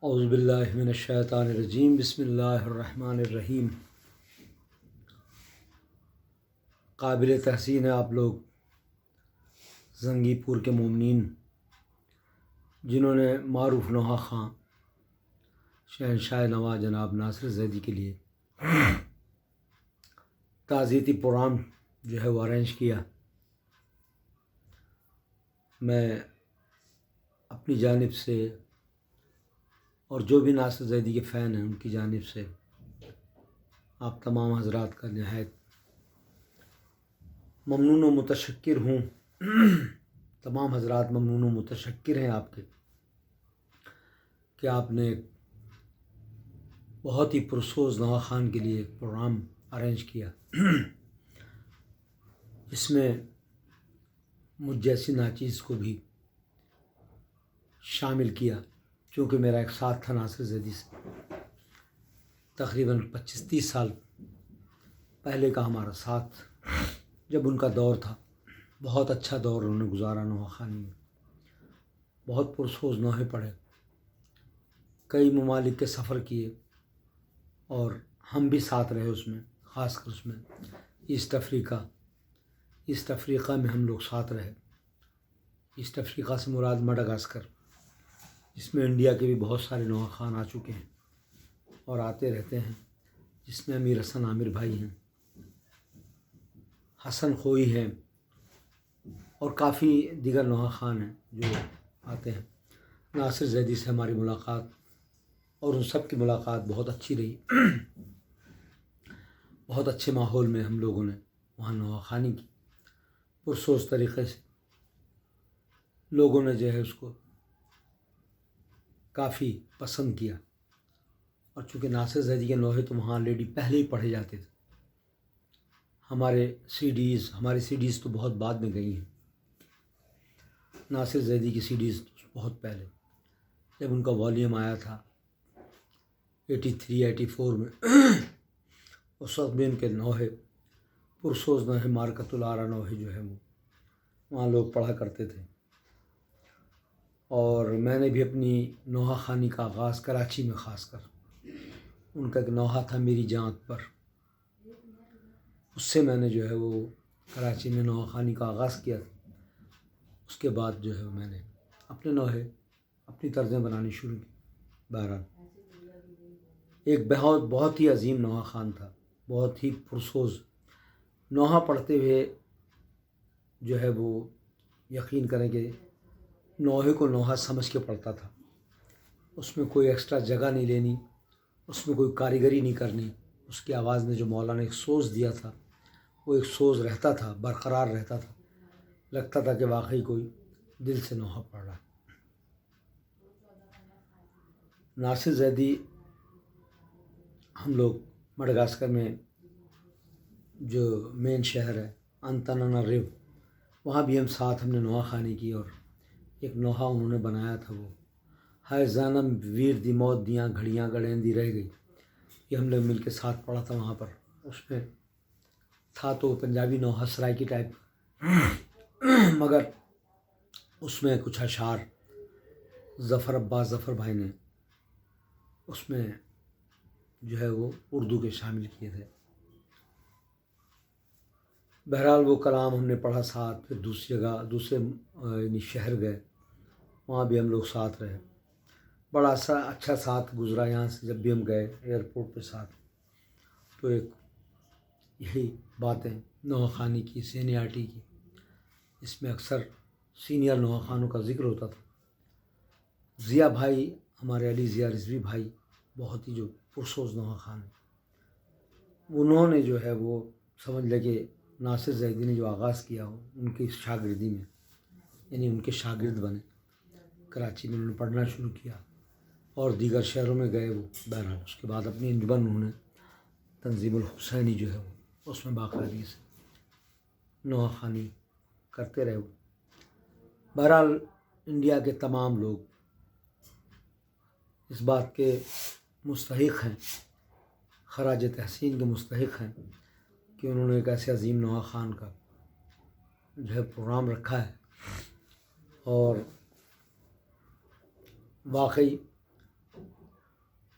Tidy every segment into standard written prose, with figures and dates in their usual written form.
اعوذ باللہ من الشیطان الرجیم، بسم اللہ الرحمن الرحیم۔ قابل تحسین ہے آپ لوگ زنگی پور کے مومنین، جنہوں نے معروف نوحہ خاں شہنشاہ نوا جناب ناصر زیدی کے لیے تعزیتی پروگرام جو ہے وہ ارینج کیا۔ میں اپنی جانب سے اور جو بھی ناصر زیدی کے فین ہیں ان کی جانب سے آپ تمام حضرات کا نہایت ممنون و متشکر ہوں۔ تمام حضرات ممنون و متشکر ہیں آپ کے کہ آپ نے بہت ہی پرسوز نوحہ خان کے لیے ایک پروگرام ارینج کیا، جس میں مجھ جیسی ناچیز کو بھی شامل کیا، چونکہ میرا ایک ساتھ تھا ناصر زیدی سے، تقریباً 25-30 سال پہلے کا ہمارا ساتھ، جب ان کا دور تھا۔ بہت اچھا دور انہوں نے گزارا نوحہ خانی میں، بہت پرسوز نوحے پڑھے، کئی ممالک کے سفر کیے، اور ہم بھی ساتھ رہے اس میں، خاص کر اس میں ایسٹ افریقہ میں ہم لوگ ساتھ رہے۔ ایسٹ افریقہ سے مراد مڈغاسکر، جس میں انڈیا کے بھی بہت سارے نوحہ خان آ چکے ہیں اور آتے رہتے ہیں، جس میں امیر حسن عامر بھائی ہیں، حسن خوئی ہیں، اور کافی دیگر نوحہ خان ہیں جو آتے ہیں۔ ناصر زیدی سے ہماری ملاقات اور ان سب کی ملاقات بہت اچھی رہی۔ بہت اچھے ماحول میں ہم لوگوں نے وہاں نوحہ خانی کی، پرسوز طریقے سے لوگوں نے جو ہے اس کو کافی پسند کیا، اور چونکہ ناصر زیدی کے نوحے تو وہاں آلریڈی پہلے ہی پڑھے جاتے تھے۔ ہماری سی ڈیز تو بہت بعد میں گئی ہیں، ناصر زیدی کی سی ڈیز بہت پہلے، جب ان کا والیوم آیا تھا 83-84 میں، اس وقت بھی ان کے نوحے پرسوز نوحے، مارکۃ العریٰ نوحے جو ہے وہ وہاں لوگ پڑھا کرتے تھے۔ اور میں نے بھی اپنی نوحہ خانی کا آغاز کراچی میں، خاص کر ان کا ایک نوحہ تھا میری جانت پر، اس سے میں نے جو ہے وہ کراچی میں نوحہ خانی کا آغاز کیا تھا۔ اس کے بعد جو ہے میں نے اپنے نوحے، اپنی طرزیں بنانی شروع کی۔ بہرحال ایک بہت ہی عظیم نوحہ خان تھا، بہت ہی پرسوز۔ نوحہ پڑھتے ہوئے جو ہے وہ یقین کریں کہ نوحے کو نوحہ سمجھ کے پڑھتا تھا، اس میں کوئی ایکسٹرا جگہ نہیں لینی، اس میں کوئی کاریگری نہیں کرنی۔ اس کی آواز نے جو مولانا ایک سوز دیا تھا، وہ ایک سوز رہتا تھا، برقرار رہتا تھا، لگتا تھا کہ واقعی کوئی دل سے نوحہ پڑھ رہا ہے۔ ناصر زیدی، ہم لوگ مڈغاسکر میں جو مین شہر ہے انتاناناریو، وہاں بھی ہم نے نوحہ خانی کی، اور ایک نوحہ انہوں نے بنایا تھا، وہ ہائے جانم ویر دی موت دیاں گھڑیاں گڑیندی رہ گئی، یہ ہم لوگ مل کے ساتھ پڑھا تھا وہاں پر۔ اس میں تھا تو پنجابی نوحہ سرائکی ٹائپ، مگر اس میں کچھ اشعار ظفر بھائی نے اس میں جو ہے وہ اردو کے شامل کیے تھے۔ بہرحال وہ کلام ہم نے پڑھا ساتھ، پھر دوسرے یعنی شہر گئے، وہاں بھی ہم لوگ ساتھ رہے، بڑا اچھا ساتھ گزرا۔ یہاں سے جب بھی ہم گئے ایئرپورٹ پہ ساتھ، تو ایک یہی باتیں نوحہ خانی کی، سینیارٹی کی، اس میں اکثر سینئر نوحہ خانوں کا ذکر ہوتا تھا۔ ضیاء بھائی، ہمارے علی ضیاء رضوی بھائی، بہت ہی جو پرسوز نوحہ خان ہیں، انہوں نے جو ہے وہ سمجھ لے کہ ناصر زیدی نے جو آغاز کیا ہو ان کی شاگردی میں، یعنی ان کے شاگرد بنے، کراچی میں انہوں نے پڑھنا شروع کیا، اور دیگر شہروں میں گئے وہ۔ بہرحال اس کے بعد اپنی انجمن انہوں نے تنظیم الحسینی جو ہے وہ، اس میں باقاعدگی سے نوحہ خانی کرتے رہے وہ۔ بہرحال انڈیا کے تمام لوگ اس بات کے مستحق ہیں، خراج تحسین کے مستحق ہیں کہ انہوں نے ایک ایسے عظیم نوحہ خان کا جو ہے پروگرام رکھا ہے، اور واقعی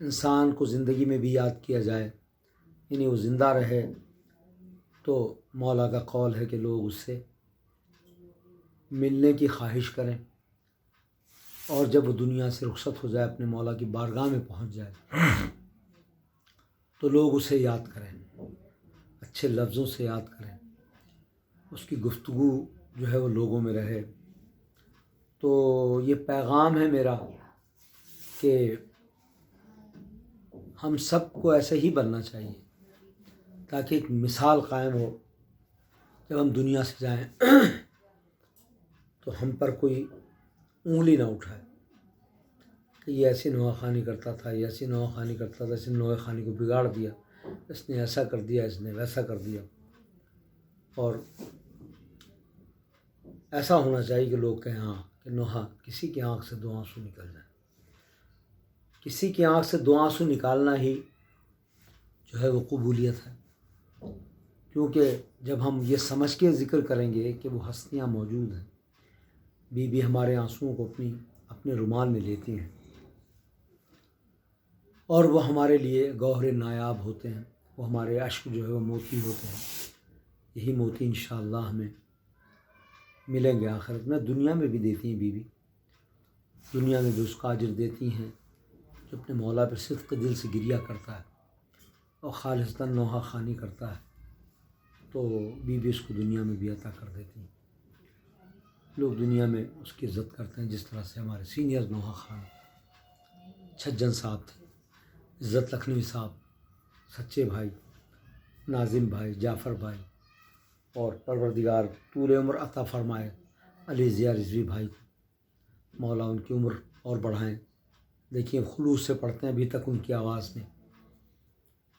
انسان کو زندگی میں بھی یاد کیا جائے، یعنی وہ زندہ رہے، تو مولا کا قول ہے کہ لوگ اس سے ملنے کی خواہش کریں، اور جب وہ دنیا سے رخصت ہو جائے، اپنے مولا کی بارگاہ میں پہنچ جائے، تو لوگ اسے یاد کریں، اچھے لفظوں سے یاد کریں، اس کی گفتگو جو ہے وہ لوگوں میں رہے۔ تو یہ پیغام ہے میرا کہ ہم سب کو ایسے ہی بننا چاہیے، تاکہ ایک مثال قائم ہو، جب ہم دنیا سے جائیں تو ہم پر کوئی انگلی نہ اٹھائے کہ یہ ایسی نواخوانی کرتا تھا، یہ ایسی نواخوانی کرتا تھا، اس نے نواخوانی کو بگاڑ دیا، اس نے ایسا کر دیا، اس نے ویسا کر دیا۔ اور ایسا ہونا چاہیے کہ لوگ کہیں ہاں کہ نوحہ کسی کی آنکھ سے 2 آنسو نکل جائیں۔ کسی کی آنکھ سے 2 آنسو نکالنا ہی جو ہے وہ قبولیت ہے، کیونکہ جب ہم یہ سمجھ کے ذکر کریں گے کہ وہ ہستیاں موجود ہیں، بی بی ہمارے آنسوؤں کو اپنے رومال میں لیتی ہیں، اور وہ ہمارے لیے گوہر نایاب ہوتے ہیں، وہ ہمارے اشک جو ہے وہ موتی ہوتے ہیں۔ یہی موتی انشاءاللہ ہمیں ملیں گے آخرت میں۔ دنیا میں بھی دیتی ہیں بی بی، دنیا میں بھی اس کا اجر دیتی ہیں جو اپنے مولا پر صدق دل سے گریہ کرتا ہے اور خالصتاً نوحہ خوانی کرتا ہے، تو بی بی اس کو دنیا میں بھی عطا کر دیتی ہیں۔ لوگ دنیا میں اس کی عزت کرتے ہیں، جس طرح سے ہمارے سینئر نوحہ خان چھجن صاحب تھے، عزت لکھنوی صاحب، سچے بھائی، ناظم بھائی، جعفر بھائی، اور پروردگار طول عمر عطا فرمائے علی ضیاء رضوی بھائی کو، مولا ان کی عمر اور بڑھائیں۔ دیکھیے خلوص سے پڑھتے ہیں، ابھی تک ان کی آواز میں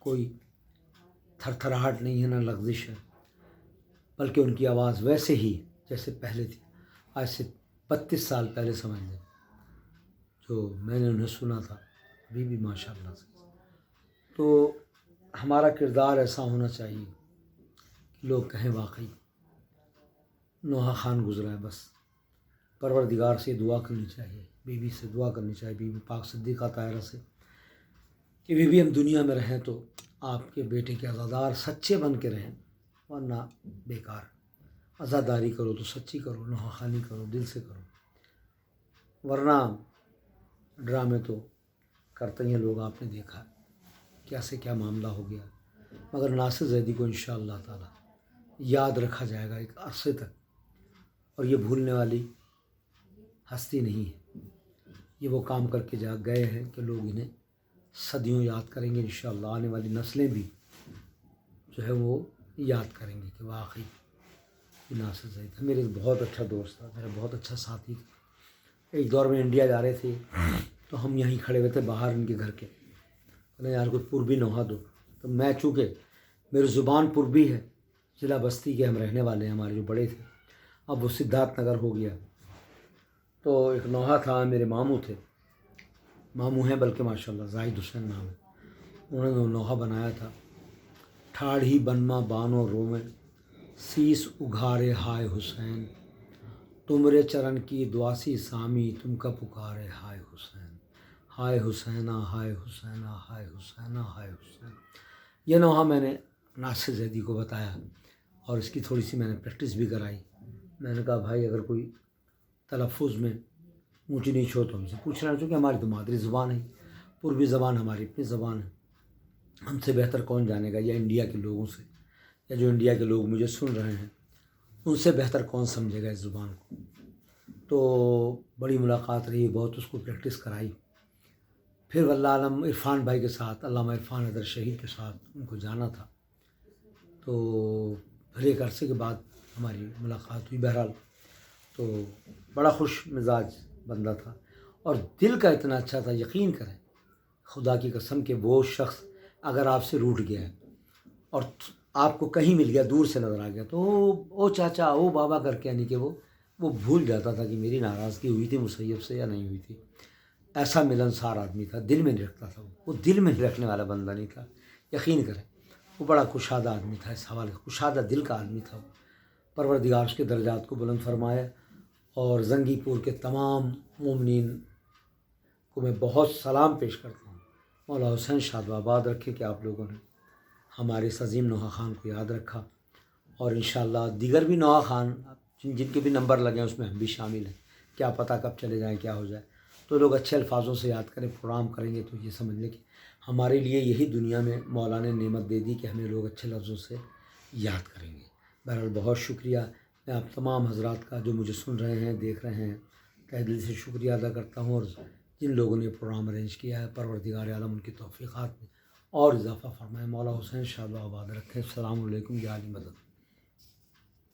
کوئی تھر تھراہٹ نہیں ہے، نہ لغزش ہے، بلکہ ان کی آواز ویسے ہی جیسے پہلے تھی، آج سے 32 سال پہلے سمجھ لیں جو میں نے انہیں سنا تھا، ابھی بھی ماشاء اللہ سے۔ تو ہمارا کردار ایسا ہونا چاہیے کہ لوگ کہیں واقعی نوحہ خان گزرا ہے۔ بس پروردگار سے دعا کرنی چاہیے، بی بی سے دعا کرنی چاہیے، بی بی پاک صدیقہ طاہرہ سے، کہ بی بی ہم دنیا میں رہیں تو آپ کے بیٹے کے عزادار سچے بن کے رہیں، ورنہ بیکار۔ عزاداری کرو تو سچی کرو، نوحہ خوانی کرو دل سے کرو، ورنہ ڈرامے تو کرتے ہیں لوگ، آپ نے دیکھا کیا سے کیا معاملہ ہو گیا۔ مگر ناصر زیدی کو انشاءاللہ تعالی یاد رکھا جائے گا ایک عرصے تک، اور یہ بھولنے والی ہستی نہیں ہے، یہ وہ کام کر کے جا گئے ہیں کہ لوگ انہیں صدیوں یاد کریں گے، انشاءاللہ آنے والی نسلیں بھی جو ہے وہ یاد کریں گے کہ واقعی ناصر زید تھا۔ میرے بہت اچھا دوست تھا، میرا بہت اچھا ساتھی تھا۔ ایک دور میں انڈیا جا رہے تھے تو ہم یہیں کھڑے ہوئے تھے باہر ان کے گھر کے، انہیں یار کوئی پوربی نوحہ دو، تو میں چونکہ میری زبان پوربی ہے، ضلع بستی کے ہم رہنے والے ہیں، ہمارے جو بڑے تھے، اب وہ سدھارتھ نگر ہو گیا، تو ایک نوحہ تھا، میرے ماموں تھے، ماموں ہیں بلکہ ماشاءاللہ، زاہد حسین نام ہے، انہوں نے نوحہ بنایا تھا۔ ٹھاڑھی بنما بانو رومے سیس اگھارے ہائے حسین، تمرے چرن کی دعاسی سامی تم کا پکارے ہائے حسین، ہائے حسینہ ہائے حسینہ ہائے حسینہ ہائے حسین۔ یہ نوحہ میں نے ناصر زیدی کو بتایا اور اس کی تھوڑی سی میں نے پریکٹس بھی کرائی۔ میں نے کہا بھائی اگر کوئی تلفظ میں اونچ نیچ ہو تو ہم سے پوچھنا، چونکہ ہماری تو مادری زبان ہے، پوربی زبان ہماری اپنی زبان ہے، ہم سے بہتر کون جانے گا، یا انڈیا کے لوگوں سے، یا جو انڈیا کے لوگ مجھے سن رہے ہیں ان سے بہتر کون سمجھے گا اس زبان کو۔ تو بڑی ملاقات رہی، بہت اس کو پریکٹس کرائی۔ پھر واللہ عالم عرفان بھائی کے ساتھ، علامہ عرفان حیدر شہید کے ساتھ ان کو جانا تھا، تو پھر ایک عرصے کے بعد ہماری ملاقات ہوئی۔ بہرحال تو بڑا خوش مزاج بندہ تھا، اور دل کا اتنا اچھا تھا، یقین کریں خدا کی قسم کہ وہ شخص اگر آپ سے روٹھ گیا ہے اور آپ کو کہیں مل گیا، دور سے نظر آ گیا، تو او چاچا او بابا کر کے، یعنی کہ وہ بھول جاتا تھا کہ میری ناراضگی ہوئی تھی مسیب سے یا نہیں ہوئی تھی۔ ایسا ملنسار آدمی تھا، دل میں نہیں رکھتا تھا، وہ دل میں رکھنے والا بندہ نہیں تھا، یقین کریں وہ بڑا کشادہ آدمی تھا، اس حوالے سے کشادہ دل کا آدمی تھا۔ پروردگار اس کے درجات کو بلند فرمائے، اور زنگی پور کے تمام مومنین کو میں بہت سلام پیش کرتا ہوں، مولا حسین شاد و آباد رکھے کہ آپ لوگوں نے ہمارے اس عظیم نوحہ خان کو یاد رکھا، اور انشاءاللہ دیگر بھی نوحہ خان جن کے بھی نمبر لگے ہیں اس میں ہم بھی شامل ہیں، کیا پتہ کب چلے جائیں کیا ہو جائے، تو لوگ اچھے الفاظوں سے یاد کریں، پروگرام کریں گے تو یہ سمجھ لیں کہ ہمارے لیے یہی دنیا میں مولا نے نعمت دے دی کہ ہمیں لوگ اچھے لفظوں سے یاد کریں گے۔ بہرحال بہت شکریہ، میں آپ تمام حضرات کا جو مجھے سن رہے ہیں دیکھ رہے ہیں تہ دل سے شکریہ ادا کرتا ہوں، اور جن لوگوں نے پروگرام ارینج کیا ہے پروردگار عالم ان کی توفیقات میں اور اضافہ فرمائے، مولا حسین شاد و آباد رکھیں۔ السلام علیکم یا علی مدد۔